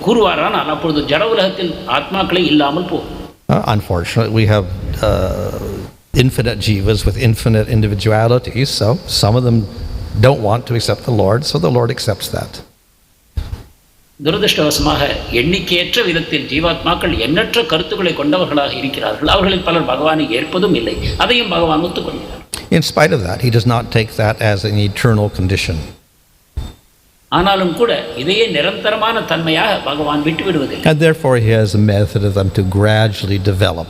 கூறுவாரானால் அப்பொழுது ஜட உலகத்தில் ஆத்மாக்களை இல்லாமல் போகும். Unfortunately, we have infinite jivas with infinite individualities, so some of them don't want to accept the Lord, so the Lord accepts that. துரதிருஷ்டவசமாக எண்ணிக்கையற்ற விதத்தில் ஜீவாத்மாக்கள் எண்ணற்ற கருத்துக்களை கொண்டவர்களாக இருக்கிறார்கள். அவர்களில் பலர் பகவானை ஏற்பதும் இல்லை, அதையும் பகவான் ஒத்துக்கொள்கிறார். In spite of that, he does not take that as an eternal condition. ஆனாலும் கூட இதையே நிரந்தரமான தன்மையாக பகவான் விட்டுவிடுவதில்லை. And therefore he has a method of them to gradually develop.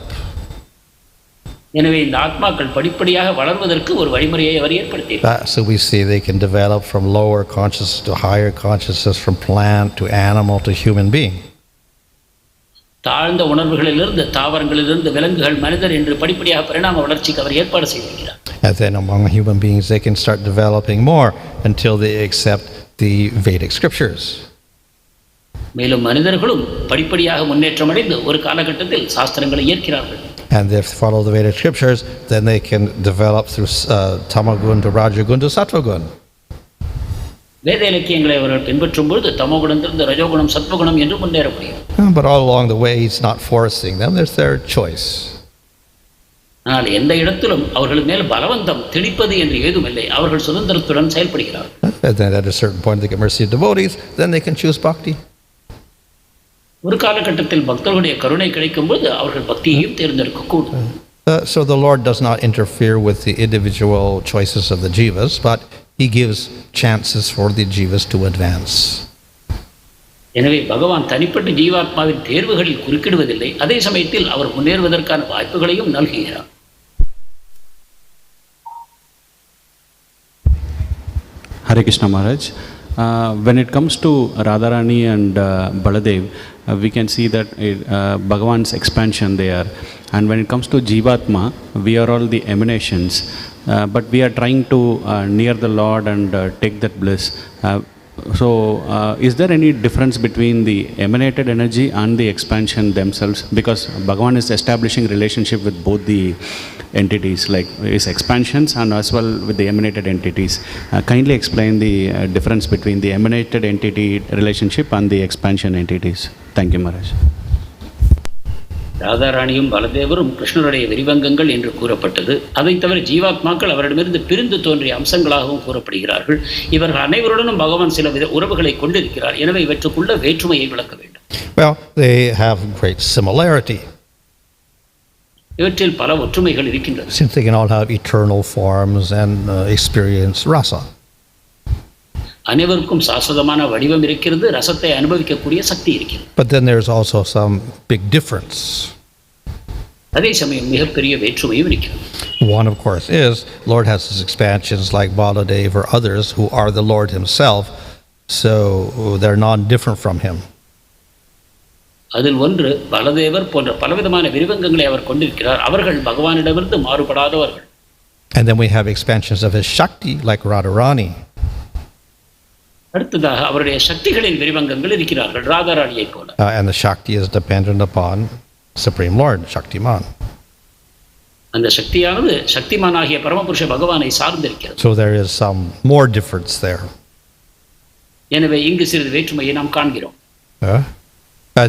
எனவே இந்த ஆத்மாக்கள் படிப்படியாக வளர்வதற்கு ஒரு வழிமுறையை அவர் ஏற்படுத்தினார். So we see they can develop from lower consciousness to higher consciousness, from plant to animal to human being. தாழ்ந்த உணர்வுகளிலிருந்து தாவரங்களிலிருந்து விலங்குகள் மனிதர் என்று படிப்படியாக பரிணாம வளர்ச்சிக்கு அவர் ஏற்பாடு செய்திருக்கிறார். And then among human beings they can start developing more until they accept the Vedic scriptures. மேலும் மனிதர்களும் படிப்படியாக முன்னேற்றம் அடைந்து ஒரு காலகட்டத்தில் சாஸ்திரங்களை ஏற்கிறார்கள். And if they follow the Vedic scriptures, then they can develop through tamagun to rajagun to sattvagun. வேத இலக்கியங்களை அவர்கள் பின்பற்றும் பொழுது தமோகுணத்திலிருந்து ரஜோகுணம் சத்வகுணம் என்று முன்னேற முடியும். But all along the way he's not forcing them, it's their choice. ஆனால் எந்த இடத்திலும் அவர்கள் மேல் பலவந்தம் திணிப்பது என்று ஏதுமில்லை, அவர்கள் சுதந்திரத்துடன் செயல்படுகிறார்கள். And then at a certain point they get mercy of devotees, then they can choose bhakti. ஒரு காலகட்டத்தில் பக்தர்களுடைய கருணை கிடைக்கும்போது அவர்கள் பக்தியையும் தேர்ந்தெடுக்கக்கூடும். So the Lord does not interfere with the individual choices of the jivas, but he gives chances for the jivas to advance. எனவே பகவான் தனிப்பட்ட ஜீவாத்மாவின் தேர்வுகளில் குறுக்கிடுவதில்லை, அதே சமயத்தில் அவர் முன்னேறுவதற்கான வாய்ப்புகளையும் நல்குகிறார். Hare Krishna Maharaj. When it comes to Radharani and Baladev, we can see that Bhagavan's expansion there. And when it comes to Jivatma, we are all the emanations. But we are trying to near the Lord and take that bliss. So is there any difference between the emanated energy and the expansion themselves? Because Bhagavan is establishing relationship with both the entities, like his expansions and as well with the emanated entities. Kindly explain the difference between the emanated entity relationship and the expansion entities. Thank you, Maharaj. ராதாராணியும் பலதேவரும் கிருஷ்ணருடைய விரிவங்கங்கள் என்று கூறப்பட்டது. அதை தவிர ஜீவாத்மாக்கள் அவரிடமிருந்து பிரிந்து தோன்றிய அம்சங்களாகவும் கூறப்படுகிறார்கள். இவர்கள் அனைவருடனும் பகவான் சில வித உறவுகளை கொண்டிருக்கிறார். எனவே இவற்றுக்குள்ள வேற்றுமையை விளக்க வேண்டும். Well, they have great similarity. இவற்றில் பல ஒற்றுமைகள் இருக்கின்றன. Since they can all have eternal forms and experience rasa. அனைவருக்கும் சாஸ்வதமான வடிவம் இருக்கிறது, ரசத்தை அனுபவிக்கக்கூடிய சக்தி இருக்கிறது. But then there's also some big difference. அதே சமயம் மிகப்பெரிய வேற்றுமையும் இருக்கிறது. One, of course, is Lord has his expansions like Baladev or others who are the Lord himself, so they're non-different from him. அதில் ஒன்று பலதேவர் போன்ற பலவிதமான விரிவங்கங்களை அவர் கொண்டிருக்கிறார். அவர்கள் பகவானிடமிருந்து மாறுபடாதவர்கள். And then we have expansions of his Shakti like Radharani. அடுத்ததாக அவருடைய சக்திகளின் விரிவங்கங்கள் இருக்கிறார்கள், ராதாராணியை போல. And the Shakti is dependent upon Supreme Lord, Shaktiman. அந்த சக்தியானது சக்திமானாகிய பரமபுருஷ பகவானை சார்ந்திருக்கிறது. So there is some more difference there. எனவே இங்கு சிறிது வேற்றுமையை நாம் காண்கிறோம்.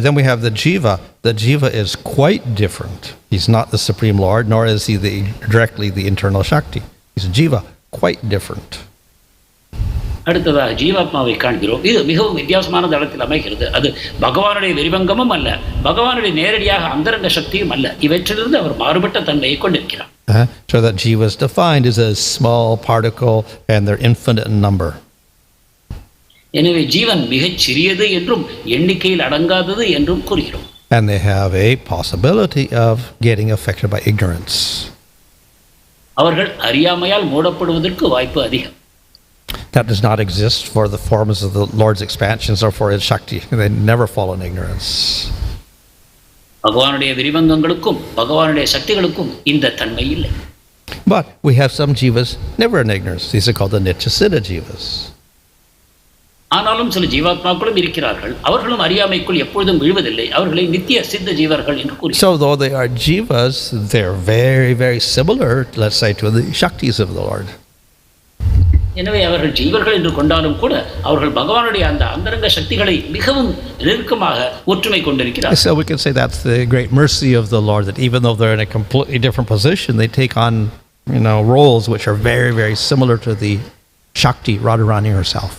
Then we have the Jiva. The Jiva is quite different. He's not the Supreme Lord, nor is he directly the internal Shakti. He's Jiva, quite different. அடுத்ததாக ஜீவாத்மாவை காண்கிறோம். இது மிகவும் வித்தியாசமான தளத்தில் அமைகிறது. அது பகவானுடைய விரிவங்கமும் அல்ல, பகவானுடைய நேரடியாக அந்தரங்க சக்தியும் அல்ல. இவற்றிலிருந்து அவர் மாறுபட்ட தன்மையை கொண்டிருக்கிறார். So that jiva is defined as a small particle and they're infinite in number. எனவே ஜீவன் மிகச் சிறியது என்றும் எண்ணிக்கையில் அடங்காதது என்றும் கூறுகிறோம். And they have a possibility of getting affected by ignorance. அவர்கள் அறியாமையால் மூடப்படுவதற்கு வாய்ப்பு அதிகம். That does not exist for the forms of the Lord's expansions or for his Shakti. They never fall in ignorance. பகவானுடைய விரிவங்கங்களுக்கும் பகவானுடைய சக்திகளுக்கும் இந்த தன்மை இல்லை. But we have some jivas never in ignorance. These are called the Nityasiddha jivas. ஆனாலும் சில ஜீவாத்மாக்களும் இருக்கிறார்கள், அவர்களும் அறியாமைக்குள் எப்பொழுதும் விழுவதில்லை. அவர்களை நித்திய சித்த ஜீவர்கள் என்று கூறுகிறோம். So though they are jivas, they're very, very similar, let's say, to the Shaktis of the Lord. எனவே அவர்கள் ஜீவர்கள் என்று கொண்டாலும் கூட அவர்கள் பகவானுடைய அந்த அந்தரங்க சக்திகளை மிகவும் நெருக்கமாக ஒற்றுமை கொண்டிருக்கிறார்கள். So we can say that's the great mercy of the Lord, that even though they're in a completely different position, they take on, roles which are very, very similar to the Shakti, Radharani herself.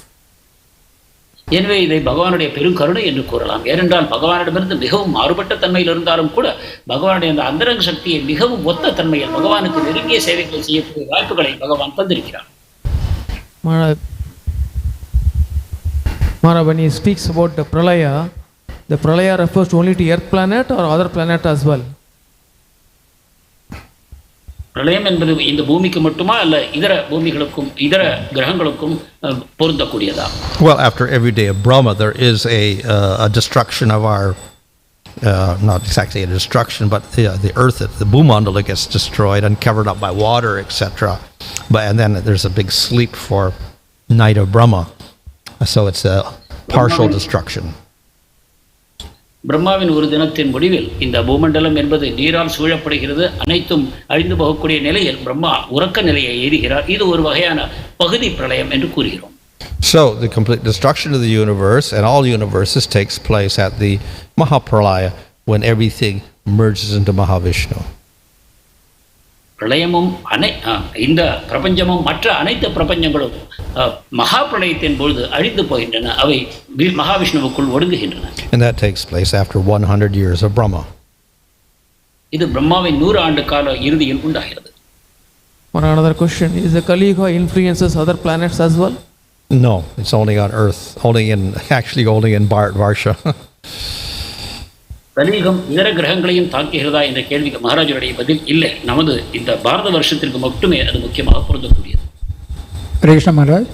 எனவே இதை பகவானுடைய பெரும் கருணை என்று கூறலாம். ஏனென்றால் பகவானிடமிருந்து மிகவும் மாறுபட்ட தன்மையில் இருந்தாலும் கூட பகவானுடைய அந்த அந்தரங்க சக்தியை மிகவும் ஒத்த தன்மையில் பகவானுக்கு நெருங்கிய சேவைகளை செய்யக்கூடிய வாய்ப்புகளை பகவான் தந்திருக்கிறார். Maharaj, when he speaks about the pralaya refers to only to earth planet or other planet as well? பிரளயம் என்பது இந்த பூமிக்கு மட்டுமா அல்ல இதர பூமிகளுக்கும் இதர கிரகங்களுக்கும் பொருந்தக்கூடியதா? Well, after every day of Brahma, there is a destruction of our, not exactly a destruction, but the earth, the Bhumandala gets destroyed and covered up by water, etc. And then there's a big sleep for night of Brahma. So it's a partial destruction. பிரம்மாவின் ஒரு தினத்தின் முடிவில் இந்த பூமண்டலம் என்பது நீரால் சூழப்படுகிறது. அனைத்தும் அழிந்து போகக்கூடிய நிலையில் பிரம்மா உறக்க நிலையை எய்துகிறார். இது ஒரு வகையான பகுதி பிரளயம் என்று கூறுகிறோம். So the complete destruction of the universe and all universes takes place at the Mahapralaya, when everything merges into Mahavishnu. பிரளயமும் இந்த பிரபஞ்சமும் மற்ற அனைத்து பிரபஞ்சங்களும் மகா பிரளயத்தின் பொழுது அழிந்து போகின்றன. அவை மகாவிஷ்ணுவுக்குள் ஒடுங்குகின்றன. And that takes place after 100 years of Brahma. இது பிரம்மாவின் 100 ஆண்டு கால இறுதியில் உண்டாகிறது. Another question, is the Kali Yuga influences other planets as well? No, it's only on Earth, only in Bharatvarsha. கலியுகம் இதர கிரகங்களையும் தாக்குகிறதா என்ற கேள்விக்கு மகாராஜருடைய பதில் இல்லை. நமது இந்த பாரத வருஷத்திற்கு மட்டுமே அது முக்கியமாக பொருந்தக்கூடியது. Hare Krishna Maharaj.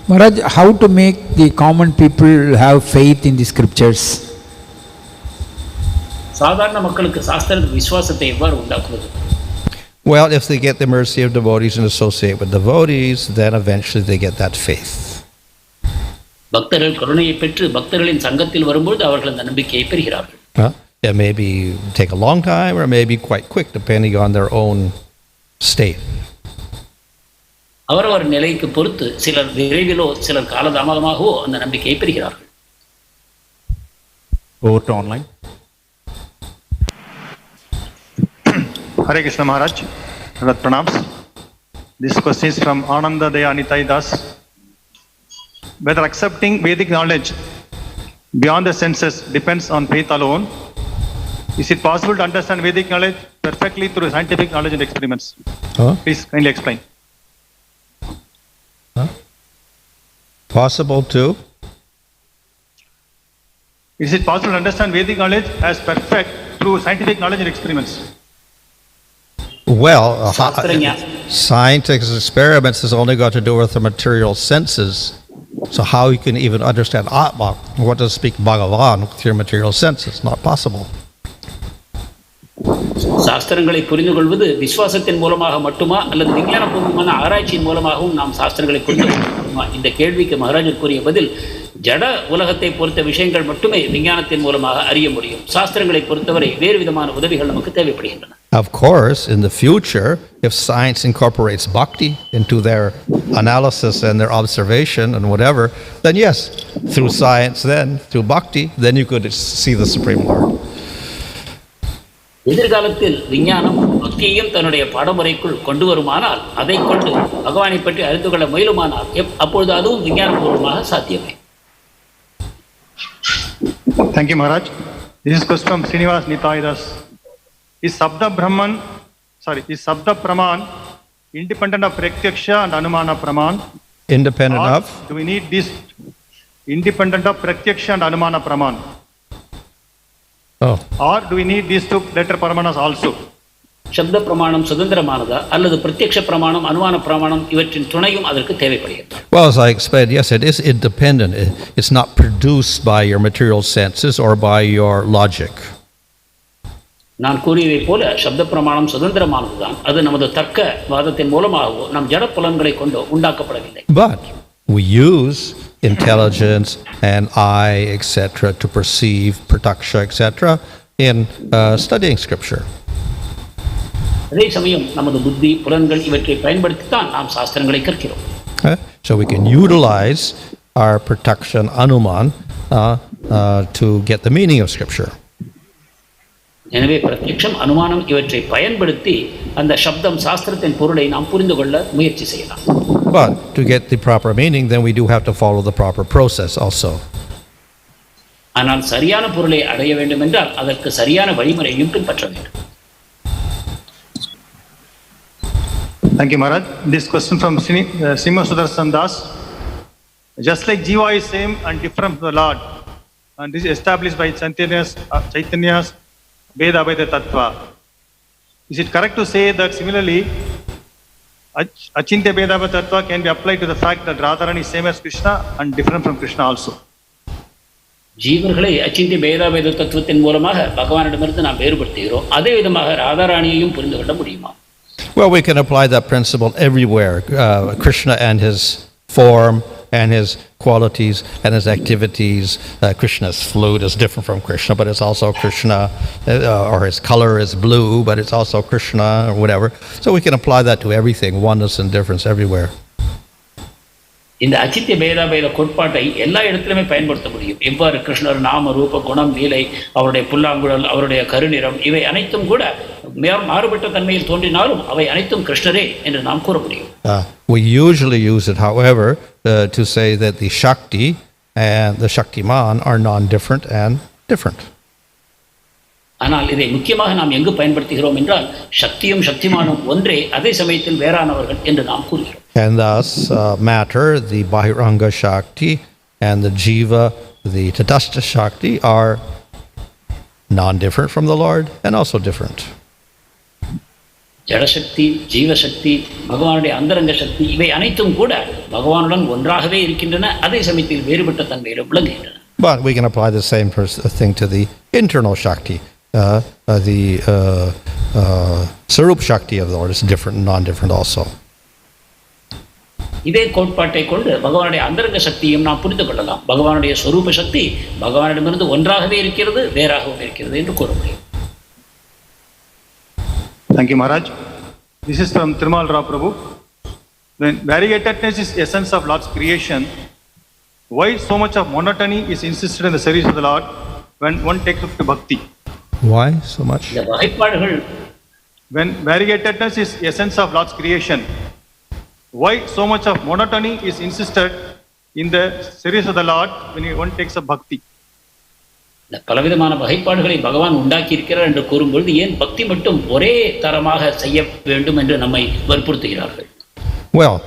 Maharaj, how to make the common people have faith in the scriptures? சாதாரண மக்களுக்கு சாஸ்திரத்தின் விசுவாசத்தை எவ்வாறு உண்டாக்குவது? Well, if they get the mercy of devotees and associate with devotees, then eventually they get that faith. பக்தர்கள் கருணையை பெற்று பக்தர்களின் சங்கத்தில் வரும்போது அவர்கள் அந்த நம்பிக்கையை பெறுகிறார்கள். It may take a long time or maybe quite quick, depending on their own state. அவரவர் நிலைக்கு பொறுத்து சிலர் விரைவிலோ சிலர் காலதாமதமாகவோ அந்த நம்பிக்கையை பெறுகிறார்கள். Over to online. Hare Krishna Maharaj, Bhagat Pranams. This question is from Ananda Daya Anitai Das. Whether accepting Vedic knowledge beyond the senses depends on faith alone, is it possible to understand Vedic knowledge perfectly through scientific knowledge and experiments? Please kindly explain. Possible to? Is it possible to understand Vedic knowledge as perfect through scientific knowledge and experiments? Well, scientific experiments has only got to do with the material senses. So how you can even understand Atma, what does speak Bhagavan with your material senses? Not possible. சாஸ்திரங்களை புரிந்து கொள்வது விசுவாசத்தின் மூலமாக மட்டுமா அல்லது விஞ்ஞானபூர்வமான ஆராய்ச்சியின் மூலமாகவும் நாம் சாஸ்திரங்களை புரிந்து கொள்ள முடியுமா? இந்த கேள்விக்கு மகாராஜர் கூறிய பதில், ஜட உலகத்தை பொறுத்த விஷயங்கள் மட்டுமே விஞ்ஞானத்தின் மூலமாக அறிய முடியும். சாஸ்திரங்களை பொறுத்தவரை வேறு விதமான உதவிகள் நமக்கு தேவைப்படுகின்றன. Of course, in the future, if science incorporates bhakti into their analysis and their observation and whatever, then yes, through science then, through bhakti, then you could see the Supreme Lord. எதிர்காலத்தில் விஞ்ஞானம் பக்தியையும் தன்னுடைய பாடமுறைக்குள் கொண்டு வருமானால், அதை கொண்டு பகவானை பற்றி அறிந்து கொள்ள முயலுமானால், அப்பொழுது அதுவும் விஞ்ஞானபூர்வமாக சாத்தியமே. Thank you, Maharaj. This is question from Srinivas Nitaidas. Is Sabda Praman independent of Pratyaksha and Anumana Praman? Independent of? Do we need this independent of Pratyaksha and Anumana Praman? Oh. Or do we need these two later Pramanas also? சப்த பிரமாணம் சுதந்திரமானதா அல்லது பிரத்யக்ஷ பிரமாணம் அனுமான பிரமாணம் இவற்றின் துணையும் அதற்கு தேவைப்படுகிறது? Well, as I explained, yes, it is independent. It's not produced by your material senses or by your logic. நான் கூறியதை போல சப்த பிரமாணம் சுதந்திரமானதுதான். அது நமது தர்க்க வாதத்தின் மூலமாகவோ நம் ஜட புலன்களை கொண்டு உண்டாக்கப்படவில்லை. But we use intelligence and eye, etc., to perceive prataksha, etc., in studying scripture. அதே சமயம் நமது புத்தி புலன்கள் இவற்றை பயன்படுத்தித்தான் நாம் சாஸ்திரங்களை கற்கிறோம். So we can utilize our prataksha and anuman to get the meaning of scripture. எனவே பிரத்யக்ஷம் அனுமானம் இவற்றை பயன்படுத்தி அந்த சப்தம் சாஸ்திரத்தின் பொருளை நாம் புரிந்து கொள்ள முயற்சி செய்யலாம். But to get the proper meaning, then we do have to follow the proper process also. ஆனால் சரியான பொருளை அடைய வேண்டும் என்றால் அதற்கு சரியான வழிமுறையையும் பின்பற்ற வேண்டும். Thank you, Maharaj. This question from Sima Sudarshan Das. Just like Jiva is same and different from the Lord, and this is established by Chaitanya's Veda Veda Tattva. Is it correct to say that similarly, Achintya Veda Veda Tattva can be applied to the fact that Radharani is same as Krishna and different from Krishna also? ஜீவர்களை அச்சிந்திய பேதாபேத தத்துவத்தின் மூலமாக பகவானிடமிருந்து நாம் வேறுபடுத்துகிறோம். அதே விதமாக ராதாராணியையும் புரிந்து கொள்ள முடியுமா? Well, we can apply that principle everywhere. Krishna and his form and his qualities and his activities. Krishna's flute is different from Krishna, but it's also Krishna, or his color is blue, but it's also Krishna, or whatever. So we can apply that to everything, oneness and difference everywhere. இந்த அச்சித்திய பேதாபேத கோட்பாட்டை எல்லா இடத்திலுமே பயன்படுத்த முடியும். எவ்வாறு கிருஷ்ணர் நாம ரூப குணம் லீலை, அவருடைய புல்லாங்குழல், அவருடைய கருநிறம், இவை அனைத்தும் கூட மாறுபட்ட தன்மையில் தோன்றினாலும் அவை அனைத்தும் கிருஷ்ணரே என்று நாம் கூற முடியும். We usually use it, however, to say that the Shakti and the Shaktiman are non-different and different. ஆனால் இதை முக்கியமாக நாம் எங்கு பயன்படுத்துகிறோம் என்றால் சக்தியும் சக்திமானும் ஒன்றே, அதே சமயத்தில் வேறானவர்கள் என்று நாம் கூறுகிறோம். And thus matter, the Bahiranga Shakti and the Jiva, the Tatastha Shakti, are non-different from the Lord and also different. ஜடசக்தி, ஜீவசக்தி, பகவானுடைய அந்தரங்க சக்தி, இவை அனைத்தும் கூட பகவானுடன் ஒன்றாகவே இருக்கின்றன, அதே சமயத்தில் வேறுபட்ட தன்மையிலும் விளங்குகின்றன. But we can apply the same thing to the internal Shakti. The Sarup Shakti of the Lord is different and non-different also. இதே கோட்பாட்டை கொண்டு பகவானுடைய அந்தரங்க சக்தியும் நாம் புரிந்து கொள்ளலாம். பகவானுடைய ஸ்வரூப சக்தி பகவானிடமிருந்து ஒன்றாகவே இருக்கிறது, வேறாகவும் இருக்கிறது என்று கூற முடியும். Thank you, Maharaj. This is from Thirumal Rao Prabhu. When variegatedness is essence of Lord's creation, why so much of monotony is insisted in the service of the Lord when one takes up to bhakti? Why so much? இந்த வகைப்பாடுகள், when variegatedness is essence of Lord's creation, why so much of monotony is insisted in the service of the Lord when one takes up bhakti? இந்த பலவிதமான வகைப்பாடுகளை பகவான் உண்டாக்கி இருக்கிறார் என்று கூறும்பொழுது ஏன் பக்தி மட்டும் ஒரே தரமாக செய்ய வேண்டும் என்று நம்மை வற்புறுத்துகிறார்கள்? Well,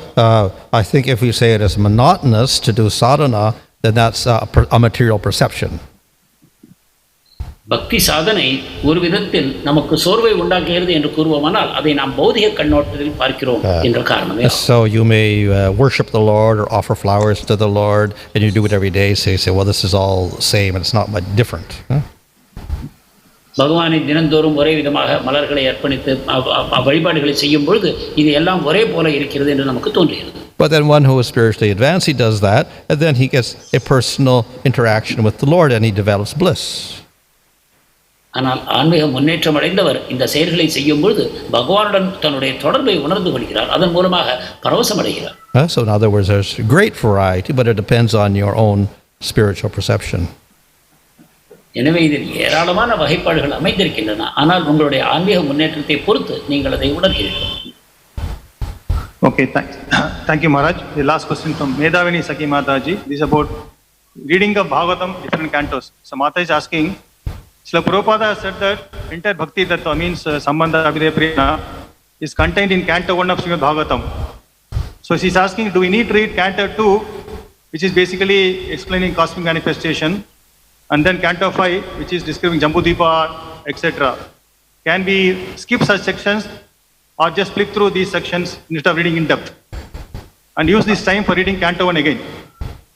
I think if we say it is monotonous to do sadhana, then that's a material perception. பக்தி சாதனை ஒரு விதத்தில் நமக்கு சோர்வை உண்டாக்குகிறது என்று கூறுவோமானால் அதை நாம் பௌதிக கண்ணோட்டத்தில் பார்க்கிறோம் என்ற காரணமே. So you may worship the Lord or offer flowers to the Lord, and you do it every day, so you say, well, this is all the same, and it's not much different. பகவானை தினந்தோறும் ஒரே விதமாக மலர்களை அர்ப்பணித்து வழிபாடுகளை செய்யும் பொழுது இது எல்லாம் ஒரே போல இருக்கிறது என்று நமக்கு தோன்றுகிறது. But then one who is spiritually advanced, he does that, and then he gets a personal interaction with the Lord, and he develops bliss. ஆனால் ஆன்மீக முன்னேற்றம் அடைந்தவர் இந்த செயல்களை செய்யும் பொழுது பகவானுடன் தன்னுடைய தொடர்பை உணர்ந்து கொள்கிறார், அதன் மூலமாக பரவசம் அடைகிறார். So in other words, there's great variety, but it depends on your own spiritual perception. எனவே இதில் ஏராளமான வகைப்பாடுகள் அமைந்திருக்கின்றன. ஆனால் உங்களுடைய ஆன்மீக முன்னேற்றத்தை பொறுத்து நீங்கள் அதை உணர்கிறீர்கள். Okay, thank you Maharaj. The last question from Medhavini Sakhi Mataji. This is about reading of Bhagavatam, different cantos. So Mata is asking, Srila Prabhupada has said that entire Bhakti Tattva means Sambandha Abhidaya Prema is contained in Canto 1 of Srimad Bhagavatam. So she's asking, do we need to read Canto 2, which is basically explaining cosmic manifestation, and then Canto 5, which is describing Jambudvipa, etc. Can we skip such sections or just flip through these sections instead of reading in depth and use this time for reading Canto 1 again?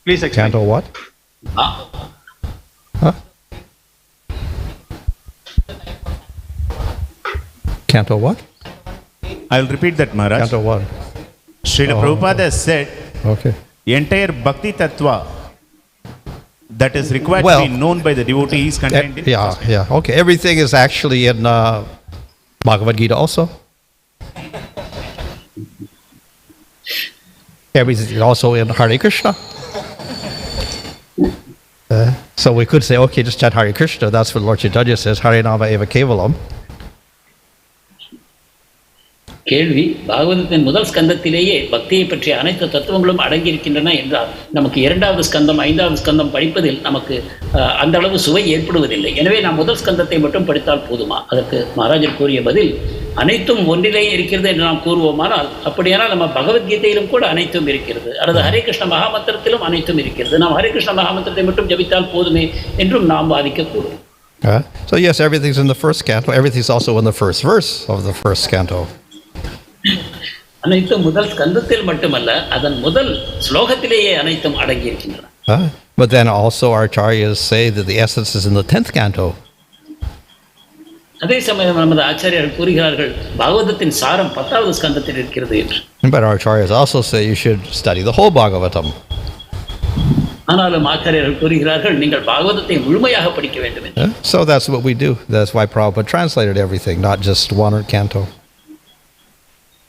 Please explain. Canto what? Huh? Canto what? I'll repeat that, Maharaj. Canto what? Srila Prabhupada said, Okay. entire Bhakti Tattva that is required to be known by the devotee is contained in Yeah. Okay. Everything is actually in Bhagavad Gita also. Everything is also in Hare Krishna. So we could say, okay, just chant Hare Krishna. That's what Lord Chaitanya says, Hare Nama Eva Kevalam. கேள்வி, பாகவதத்தின் முதல் ஸ்கந்தத்திலேயே பக்தியை பற்றிய அனைத்து தத்துவங்களும் அடங்கியிருக்கின்றன என்றால் நமக்கு இரண்டாவது ஸ்கந்தம், ஐந்தாவது ஸ்கந்தம் படிப்பதில் நமக்கு அந்த அளவு சுவை ஏற்படுவதில்லை. எனவே நாம் முதல் ஸ்கந்தத்தை மட்டும் படித்தால் போதுமா? அதற்கு மகாராஜர் கூறிய பதில், அனைத்தும் ஒன்றிலேயே இருக்கிறது என்று நாம் கூறுவோமானால், அப்படியானால் நம்ம பகவத்கீதையிலும் கூட அனைத்தும் இருக்கிறது, அல்லது ஹரே கிருஷ்ண மகாமந்திரத்திலும் அனைத்தும் இருக்கிறது, நாம் ஹரே கிருஷ்ண மகாமந்திரத்தை மட்டும் ஜபித்தால் போதுமே என்றும் நாம் வாதிக்க கூறும். So yes, everything's in the first canto. Everything's also in the first verse of the first canto. அனைத்தும் முதல் ஸ்கந்தத்தில் மட்டுமல்ல, அதன் முதல் ஸ்லோகத்திலேயே அனைத்தும் அடங்கி இருக்கின்றன. But then also our acharyas say that the essence is in the 10th canto. அதே சமயம் நமது ஆச்சாரியர்கள் கூறுகிறார்கள் பாகவதத்தின் சாரம் 10வது ஸ்கந்தத்தில் இருக்கிறது என்று. But our acharyas also say you should study the whole Bhagavatam. ஆனாலும் ஆச்சாரியர்கள் கூறுகிறார்கள் நீங்கள் பாகவதத்தை முழுமையாக படிக்க வேண்டும் என்று. So that's what we do. That's why Prabhupada translated everything, not just one canto.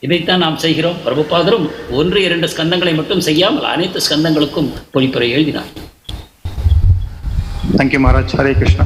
இதைத்தான் நாம் செய்கிறோம். பிரபுபாதரும் 1-2 ஸ்கந்தங்களை மட்டும் செய்யாமல் அனைத்து ஸ்கந்தங்களுக்கும் பொழிப்புரை எழுதினார். Thank you Maharaj. Hare Krishna.